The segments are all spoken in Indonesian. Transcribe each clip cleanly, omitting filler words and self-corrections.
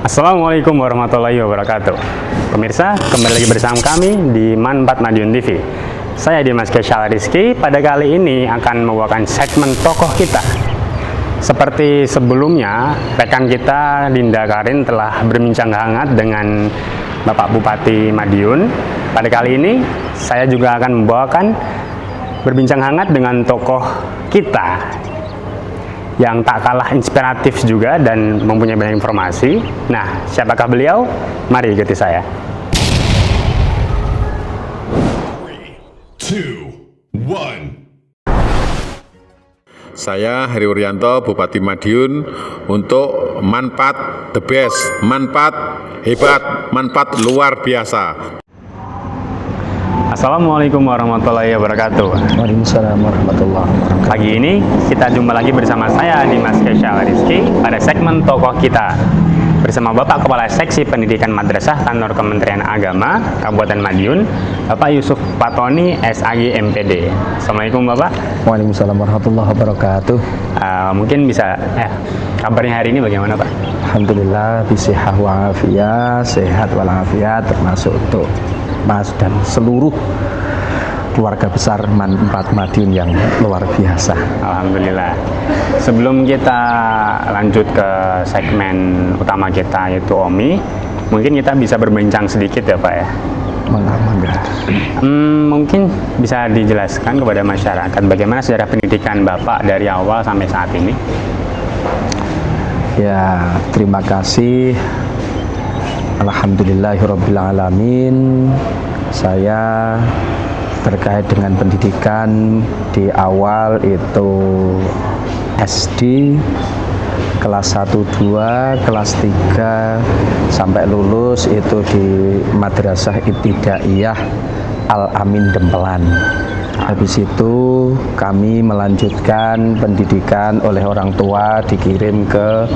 Assalamualaikum warahmatullahi wabarakatuh. Pemirsa, kembali lagi bersama kami di Man4 Madiun TV. Saya Dimas Kesyal Rizky. Pada kali ini akan membawakan segmen tokoh kita. Seperti sebelumnya, rekan kita Dinda Karin telah berbincang hangat dengan Bapak Bupati Madiun. Pada kali ini, saya juga akan membawakan berbincang hangat dengan tokoh kita yang tak kalah inspiratif juga dan mempunyai banyak informasi. Nah, siapakah beliau? Mari ikuti saya. 3, 2, 1. Saya Heri Wuryanto, Bupati Madiun, untuk Man4 the best, Man4 hebat, Man4 luar biasa. Assalamualaikum warahmatullahi wabarakatuh. Waalaikumsalam warahmatullahi wabarakatuh. Pagi ini kita jumpa lagi bersama saya Dimas Kesyal Rizky pada segmen tokoh kita bersama Bapak Kepala Seksi Pendidikan Madrasah Kantor Kementerian Agama Kabupaten Madiun, Bapak Yusuf Fatoni, SAG MPD. Assalamualaikum Bapak. Waalaikumsalam warahmatullahi wabarakatuh. Mungkin bisa kabarnya hari ini bagaimana Pak? Alhamdulillah bisihah wa afiyah, sehat walafiat, termasuk untuk Mas dan seluruh keluarga besar Man4 Madiun yang luar biasa. Alhamdulillah. Sebelum kita lanjut ke segmen utama kita yaitu OMI, mungkin kita bisa berbincang sedikit ya Pak ya. Mangga. Mungkin bisa dijelaskan kepada masyarakat bagaimana sejarah pendidikan Bapak dari awal sampai saat ini? Ya, terima kasih. Alhamdulillahirrabbilalamin. Saya terkait dengan pendidikan di awal itu SD kelas 1, 2, kelas 3 sampai lulus itu di Madrasah Ibtidaiyah Al-Amin Dempelan. Habis itu kami melanjutkan pendidikan oleh orang tua, dikirim ke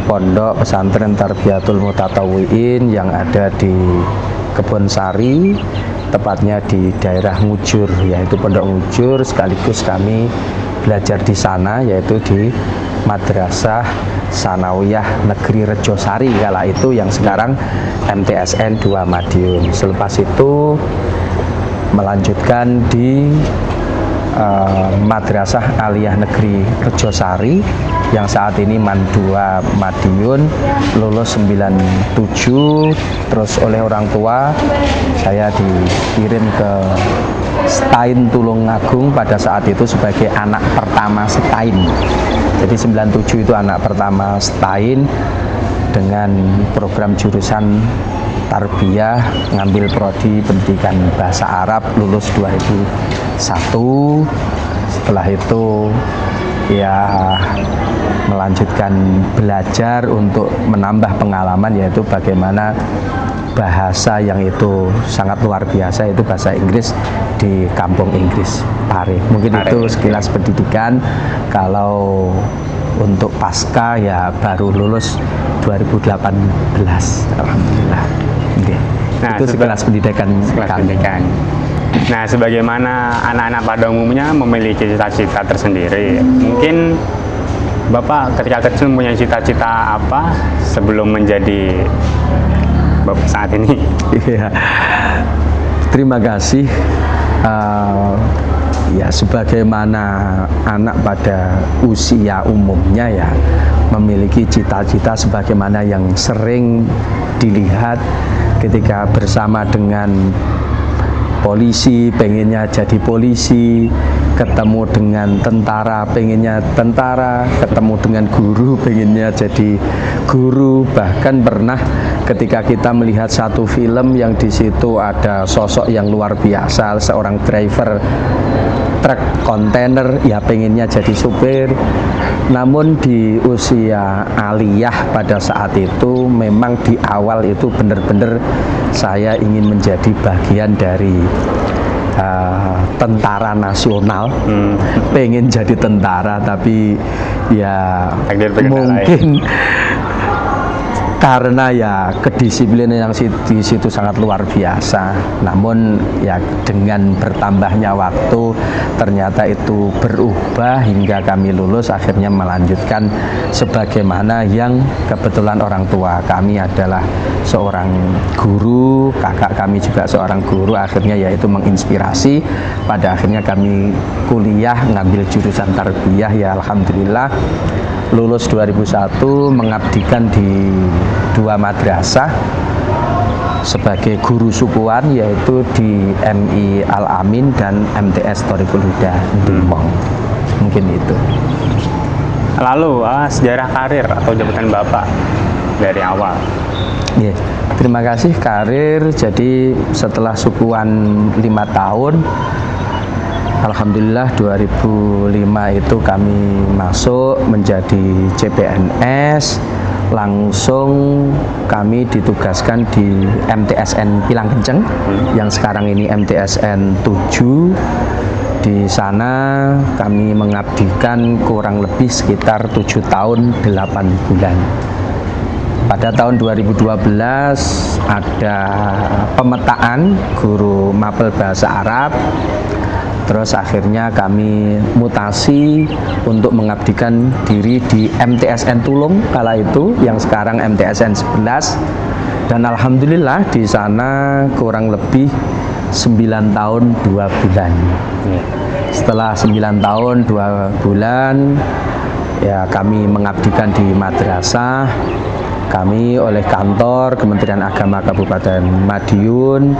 Pondok Pesantren Tarbiyatul Mutatawwi'in yang ada di Kebonsari, tepatnya di daerah Ngujur, yaitu Pondok Ngujur. Sekaligus kami belajar di sana, yaitu di Madrasah Sanawiyah Negeri Rejosari kala itu, yang sekarang MTSN 2 Madiun. Selepas itu melanjutkan di Madrasah Aliyah Negeri Rejosari yang saat ini Man 2 Madiun, lulus 97. Terus oleh orang tua saya dikirim ke Stein Tulungagung pada saat itu sebagai anak pertama Stein. Jadi 97 itu anak pertama Stein dengan program jurusan tarbiyah, ngambil prodi pendidikan bahasa Arab, lulus 2001. Setelah itu ya melanjutkan belajar untuk menambah pengalaman, yaitu bagaimana bahasa yang itu sangat luar biasa, yaitu bahasa Inggris di kampung Inggris Pare. Mungkin Pare. itu sekilas pendidikan. Kalau untuk pasca ya baru lulus 2018, alhamdulillah. Nah, itu sekelas pendidikan kami. Nah, sebagaimana anak-anak pada umumnya memiliki cita-cita tersendiri, mungkin Bapak ketika kecil mempunyai cita-cita apa sebelum menjadi Bapak saat ini? Iya. Terima kasih. Ya, sebagaimana anak pada usia umumnya ya memiliki cita-cita sebagaimana yang sering dilihat ketika bersama dengan polisi, pengennya jadi polisi, ketemu dengan tentara, pengennya tentara, ketemu dengan guru, pengennya jadi guru. Bahkan pernah ketika kita melihat satu film yang di situ ada sosok yang luar biasa, seorang driver truk kontainer, ya pengennya jadi supir. Namun di usia aliyah pada saat itu memang di awal itu benar-benar saya ingin menjadi bagian dari tentara nasional. Pengen jadi tentara, tapi ya mungkin karena ya kedisiplinan yang di situ sangat luar biasa. Namun ya dengan bertambahnya waktu ternyata itu berubah hingga kami lulus, akhirnya melanjutkan sebagaimana yang kebetulan orang tua kami adalah seorang guru, kakak kami juga seorang guru, akhirnya yaitu menginspirasi. Pada akhirnya kami kuliah ngambil jurusan tarbiyah, ya alhamdulillah lulus 2001, mengabdikan di 2 madrasah sebagai guru sukuan, yaitu di MI Al-Amin dan MTS Thoriqul Huda Demong. Mungkin itu. Lalu sejarah karir atau jabatan Bapak dari awal. Yeah. Terima kasih. Karir, jadi setelah sukuan 5 tahun, alhamdulillah 2005 itu kami masuk menjadi CPNS. Langsung kami ditugaskan di MTSN Pilang Kenceng, yang sekarang ini MTSN 7. Di sana kami mengabdikan kurang lebih sekitar 7 tahun 8 bulan. Pada tahun 2012 ada pemetaan guru mapel bahasa Arab. Terus akhirnya kami mutasi untuk mengabdikan diri di MTSN Tulung kala itu, yang sekarang MTSN 11. Dan alhamdulillah di sana kurang lebih 9 tahun 2 bulan. Setelah 9 tahun 2 bulan ya kami mengabdikan di madrasah. Kami oleh kantor Kementerian Agama Kabupaten Madiun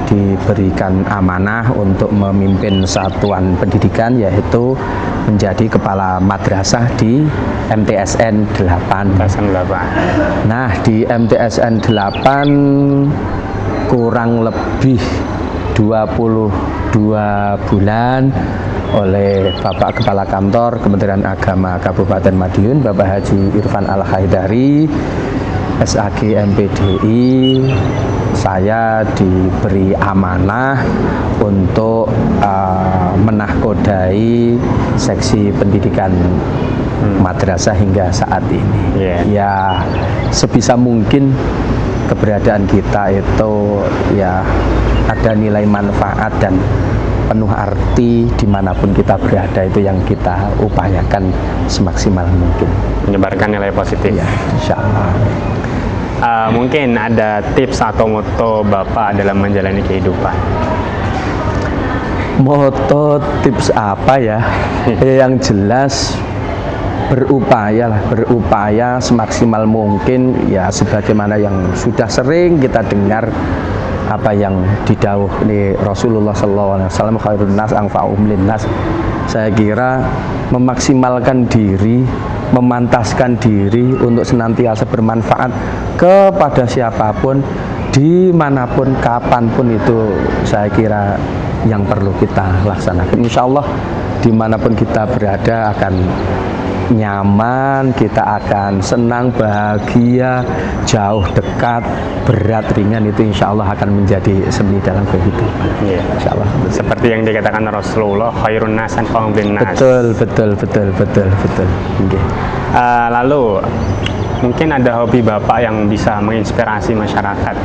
diberikan amanah untuk memimpin satuan pendidikan, yaitu menjadi kepala madrasah di MTSN 8. Nah, di MTSN 8 kurang lebih 22 bulan oleh Bapak Kepala Kantor Kementerian Agama Kabupaten Madiun, Bapak Haji Irfan Al-Haidari, SAG MPDI. Saya diberi amanah untuk menahkodai seksi pendidikan madrasah hingga saat ini. Ya sebisa mungkin keberadaan kita itu ya ada nilai manfaat dan penuh arti dimanapun kita berada, itu yang kita upayakan semaksimal mungkin. Menyebarkan nilai positif. Ya, insya Allah. Mungkin ada tips atau moto Bapak dalam menjalani kehidupan. Moto tips apa ya? Yang jelas berupaya semaksimal mungkin, ya sebagaimana yang sudah sering kita dengar apa yang didhawuhi Rasulullah SAW, khairun nas anfa'uhum linnas. Saya kira memaksimalkan diri, memantaskan diri untuk senantiasa bermanfaat kepada siapapun, dimanapun, kapanpun, itu saya kira yang perlu kita laksanakan. Insya Allah dimanapun kita berada akan nyaman, kita akan senang, bahagia, jauh, dekat, berat, ringan, itu insya Allah akan menjadi seni dalam kehidupan. Insya Allah. Seperti yang dikatakan Rasulullah, khairun nas anfa'uhum linnas. Betul. Okay. Lalu mungkin ada hobi Bapak yang bisa menginspirasi masyarakat.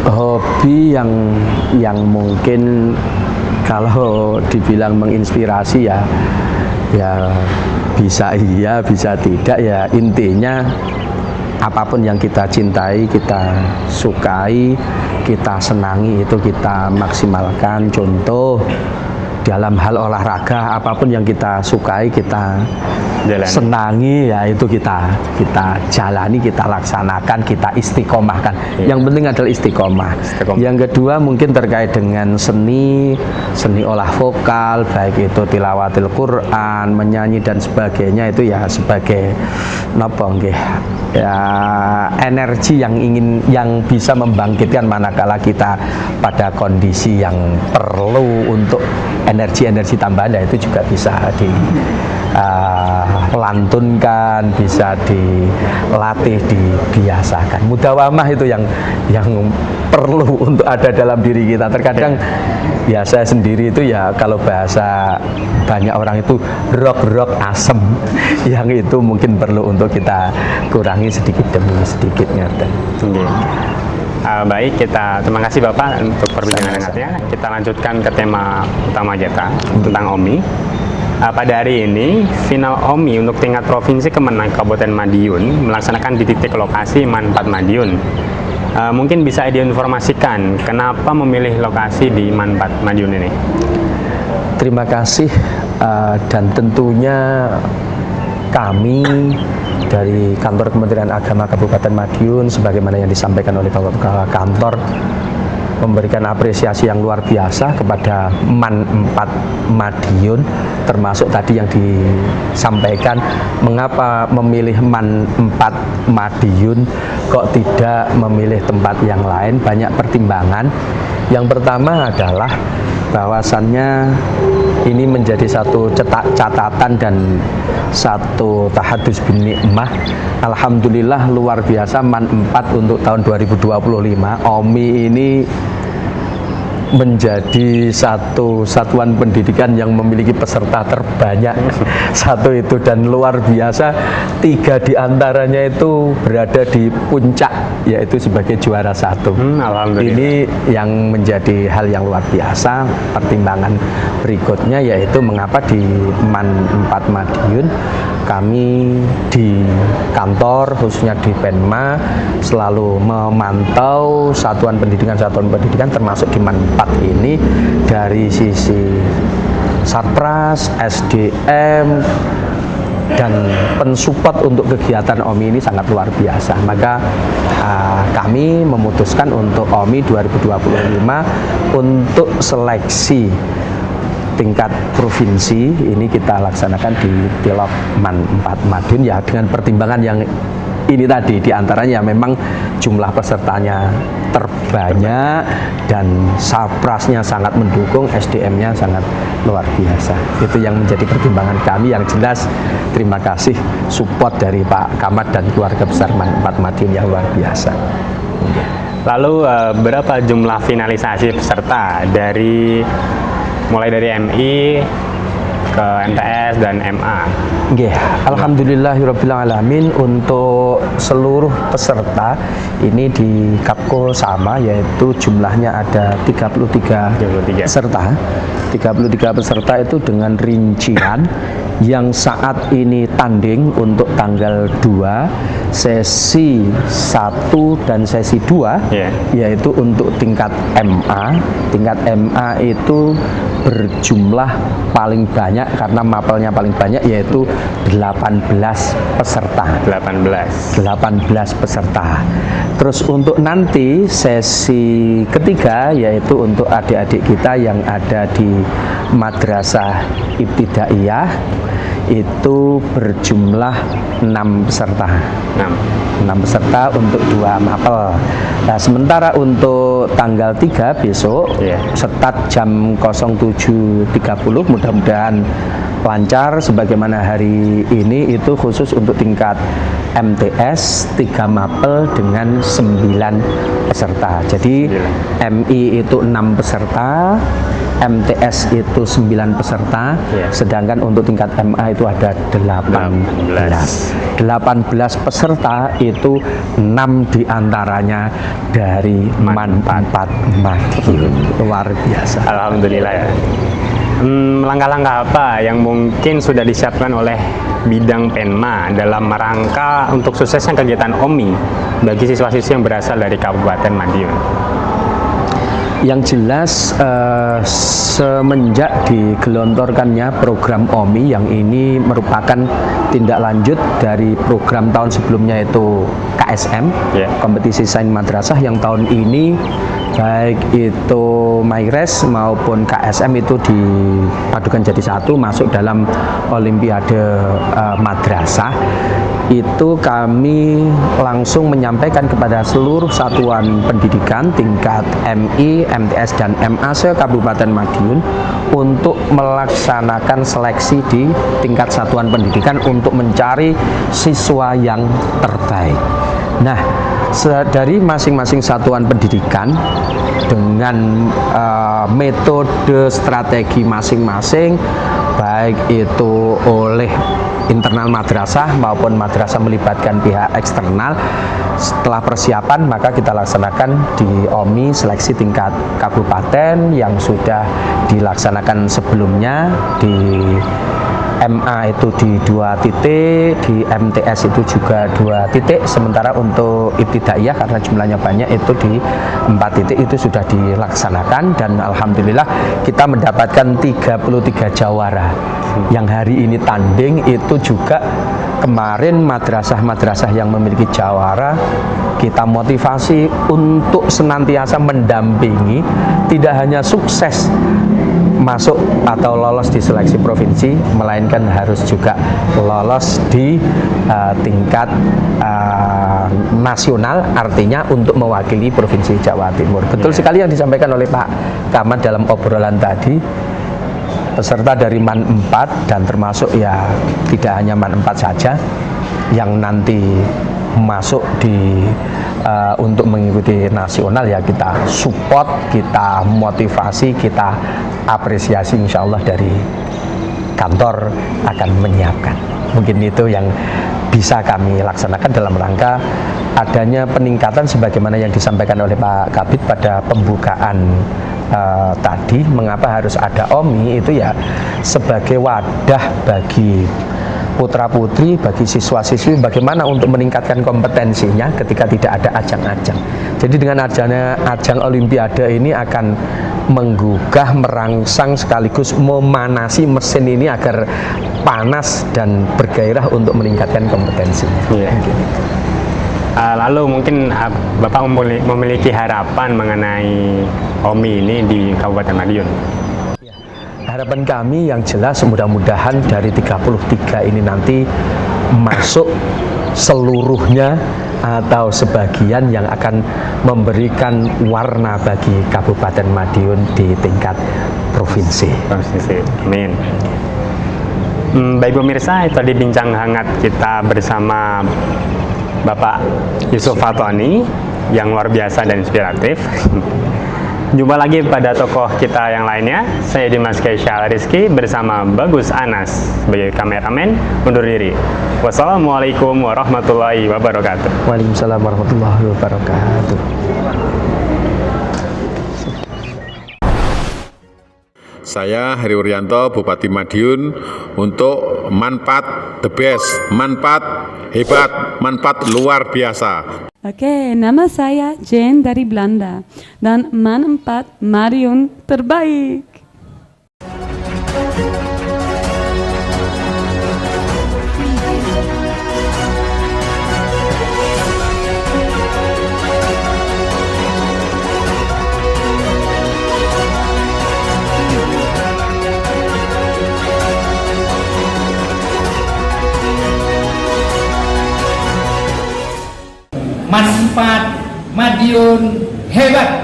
Hobi yang mungkin kalau dibilang menginspirasi ya bisa iya, bisa tidak, ya intinya apapun yang kita cintai, kita sukai, kita senangi, itu kita maksimalkan. Contoh dalam hal olahraga, apapun yang kita sukai, kita senangi, ya itu kita jalani, kita laksanakan, kita istiqomahkan. Yang penting adalah istiqomah. Yang kedua mungkin terkait dengan seni olah vokal, baik itu tilawatil Quran, menyanyi dan sebagainya, itu ya sebagai energi yang bisa membangkitkan manakala kita pada kondisi yang perlu untuk energi tambahan, itu juga bisa lantunkan, bisa dilatih, dibiasakan. Mudawamah itu yang perlu untuk ada dalam diri kita. Terkadang ya saya sendiri itu ya kalau bahasa banyak orang itu rok asem yang itu mungkin perlu untuk kita kurangi sedikit demi sedikit. Baik, terima kasih Bapak untuk perbincangan hangatnya. Kita lanjutkan ke tema utama kita tentang OMI. Pada hari ini, final OMI untuk tingkat provinsi Kemenang Kabupaten Madiun melaksanakan di titik lokasi MAN 4 Madiun. Mungkin bisa diinformasikan kenapa memilih lokasi di MAN 4 Madiun ini? Terima kasih, dan tentunya kami dari Kantor Kementerian Agama Kabupaten Madiun, sebagaimana yang disampaikan oleh Bapak Kepala Kantor, memberikan apresiasi yang luar biasa kepada MAN 4 Madiun, termasuk tadi yang disampaikan mengapa memilih MAN 4 Madiun kok tidak memilih tempat yang lain. Banyak pertimbangan. Yang pertama adalah bahwasannya ini menjadi satu catatan dan satu tahadus bin nikmah. Alhamdulillah luar biasa, MAN 4 untuk tahun 2025 OMI ini menjadi satu satuan pendidikan yang memiliki peserta terbanyak satu itu, dan luar biasa 3 diantaranya itu berada di puncak, yaitu sebagai juara 1. Alhamdulillah. Ini yang menjadi hal yang luar biasa. Pertimbangan berikutnya yaitu mengapa di MAN 4 Madiun kami di kantor, khususnya di Penma, selalu memantau satuan pendidikan termasuk di MAN 4 ini dari sisi Satpras, SDM, dan pensupport untuk kegiatan OMI ini sangat luar biasa. Maka kami memutuskan untuk OMI 2025 untuk seleksi tingkat provinsi ini kita laksanakan di Tilok MAN 4 Madiun, ya dengan pertimbangan yang ini tadi, diantaranya memang jumlah pesertanya terbanyak dan Saprasnya sangat mendukung, SDM-nya sangat luar biasa. Itu yang menjadi pertimbangan kami. Yang jelas terima kasih support dari Pak Camat dan keluarga besar MAN 4 Madiun yang luar biasa. Lalu berapa jumlah finalisasi peserta mulai dari MI ke MTS dan MA? Alhamdulillahirrabbilalamin, untuk seluruh peserta ini di Kapko sama, yaitu jumlahnya ada 33 peserta. 33 peserta itu dengan rincian yang saat ini tanding untuk tanggal 2, sesi 1 dan sesi 2, yaitu untuk tingkat MA. Tingkat MA itu berjumlah paling banyak karena mapelnya paling banyak, yaitu 18 peserta. 18 peserta. Terus untuk nanti sesi ketiga, yaitu untuk adik-adik kita yang ada di Madrasah Ibtidaiyah, itu berjumlah 6 peserta. 6 peserta untuk 2 mapel. Nah, sementara untuk tanggal 3 besok, start jam 07.30, mudah-mudahan lancar sebagaimana hari ini, itu khusus untuk tingkat MTS 3 mapel dengan 9 peserta. Jadi MI itu 6 peserta, MTS itu 9 peserta, sedangkan untuk tingkat MA itu ada 18 peserta, itu 6 diantaranya dari MAN 4 Madiun. Luar biasa. Alhamdulillah ya. Langkah-langkah apa yang mungkin sudah disiapkan oleh bidang Penma dalam rangka untuk suksesnya kegiatan OMI bagi siswa-siswi yang berasal dari Kabupaten Madiun? Yang jelas semenjak digelontorkannya program OMI yang ini merupakan tindak lanjut dari program tahun sebelumnya, itu KSM, kompetisi sains madrasah, yang tahun ini baik itu MyRes maupun KSM itu dipadukan jadi satu, masuk dalam Olimpiade Madrasah. itu kami langsung menyampaikan kepada seluruh satuan pendidikan tingkat MI, MTS, dan MA se-Kabupaten Madiun untuk melaksanakan seleksi di tingkat satuan pendidikan untuk mencari siswa yang terbaik. Nah, dari masing-masing satuan pendidikan dengan metode strategi masing-masing, baik itu oleh internal madrasah maupun madrasah melibatkan pihak eksternal. Setelah persiapan maka kita laksanakan di OMI seleksi tingkat kabupaten yang sudah dilaksanakan sebelumnya. Di MA itu di 2 titik, di MTS itu juga 2 titik, sementara untuk ibtidaiyah karena jumlahnya banyak itu di 4 titik itu sudah dilaksanakan, dan alhamdulillah kita mendapatkan 33 jawara. Yang hari ini tanding itu juga kemarin madrasah-madrasah yang memiliki jawara kita motivasi untuk senantiasa mendampingi, tidak hanya sukses masuk atau lolos di seleksi provinsi, melainkan harus juga lolos di tingkat nasional, artinya untuk mewakili Provinsi Jawa Timur. Betul sekali yang disampaikan oleh Pak Camat dalam obrolan tadi. Peserta dari MAN 4 dan termasuk ya tidak hanya MAN 4 saja yang nanti masuk di untuk mengikuti nasional, ya kita support, kita motivasi, kita apresiasi, insya Allah dari kantor akan menyiapkan. Mungkin itu yang bisa kami laksanakan dalam rangka adanya peningkatan sebagaimana yang disampaikan oleh Pak Kabid pada pembukaan tadi. Mengapa harus ada OMI, itu ya sebagai wadah bagi putra-putri, bagi siswa-siswi bagaimana untuk meningkatkan kompetensinya ketika tidak ada ajang-ajang. Jadi dengan adanya ajang olimpiade ini akan menggugah, merangsang sekaligus memanasi mesin ini agar panas dan bergairah untuk meningkatkan kompetensinya. Iya. Lalu mungkin Bapak memiliki harapan mengenai OMI ini di Kabupaten Madiun? Harapan kami yang jelas mudah-mudahan dari 33 ini nanti masuk seluruhnya atau sebagian yang akan memberikan warna bagi Kabupaten Madiun di tingkat provinsi. Amin. Baik pemirsa, itu tadi bincang hangat kita bersama Bapak Yusuf Fatoni yang luar biasa dan inspiratif. Jumpa lagi pada tokoh kita yang lainnya. Saya Dimas Kesyal Rizky bersama Bagus Anas sebagai kameramen undur diri. Wassalamualaikum warahmatullahi wabarakatuh. Waalaikumsalam warahmatullahi wabarakatuh. Saya Heri Wuryanto, Bupati Madiun, untuk MAN 4 the best, MAN 4 hebat, MAN 4 luar biasa. Oke, nama saya Jane dari Belanda dan MAN 4 Madiun terbaik. MAN 4 Madiun hebat.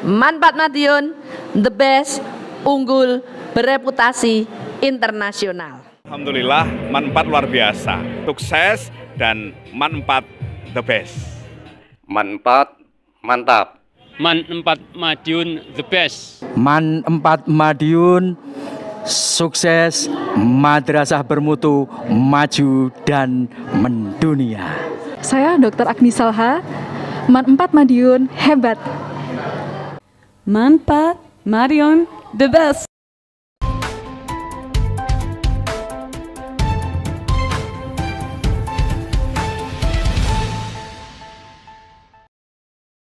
MAN 4 Madiun the best, unggul, bereputasi internasional. Alhamdulillah MAN 4 luar biasa, sukses, dan MAN 4 the best. MAN 4 mantap. MAN 4 Madiun the best. MAN 4 Madiun sukses, madrasah bermutu, maju dan mendunia. Saya Dr. Agni Salha, MAN 4 Madiun hebat. MAN 4 Madiun the best.